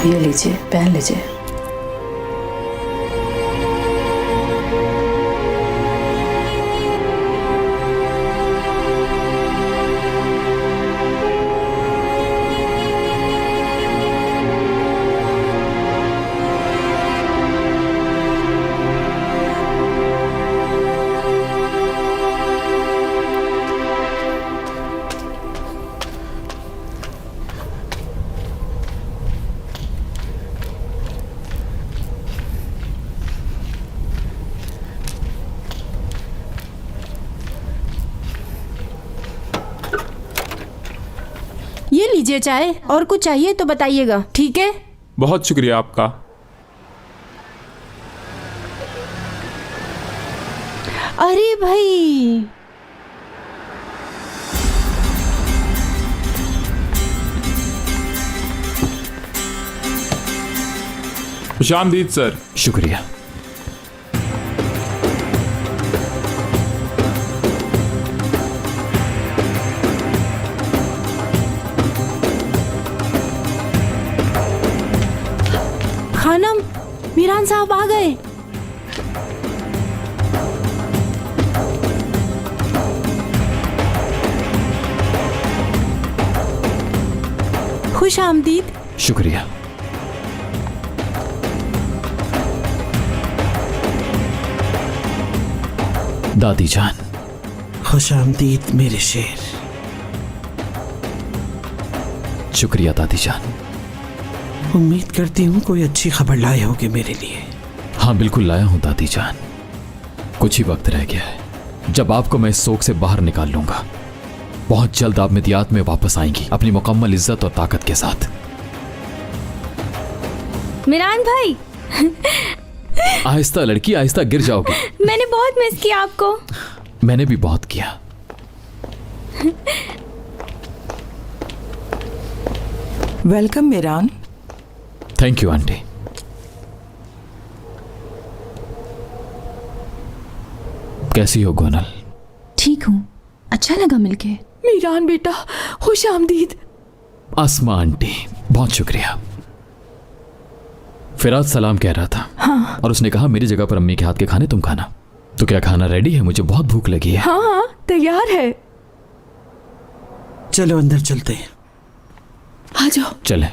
ये लीजिए, पहन लीजिए। ये लीजिए चाय, और कुछ चाहिए तो बताइएगा, ठीक है? बहुत शुक्रिया आपका। अरे भाई, खुशामदीद सर। शुक्रिया। खानम, मीरान साहब आ गए। खुश आमदीद। शुक्रिया। दादी जान। खुश आमदीद मेरे शेर। शुक्रिया दादी जान। उम्मीद करती हूँ कोई अच्छी खबर लाए होगे मेरे लिए। हाँ बिल्कुल लाया हूं दादी जान। कुछ ही वक्त रह गया है जब आपको मैं इस शोक से बाहर निकाल लूंगा। बहुत जल्द आप मिदियात में वापस आएंगी अपनी मुकम्मल इज्जत और ताकत के साथ। मीरान भाई। आहिस्ता लड़की, आहिस्ता गिर जाओगी। मैंने बहुत मिस किया आपको। मैंने भी बहुत किया। Welcome Meeran. Thank you aunty. कैसी हो गोनल? ठीक हूँ, अच्छा लगा मिलके। मीरान बेटा, खुश आमदीद। आसमा आंटी, बहुत शुक्रिया। फिराज सलाम कह रहा था। हाँ। और उसने कहा मेरी जगह पर अम्मी के हाथ के खाने तुम खाना। तो क्या खाना रेडी है? मुझे बहुत भूख लगी है। हाँ हाँ, तैयार है। चलो अंदर चलते हैं। आ जाओ। चले।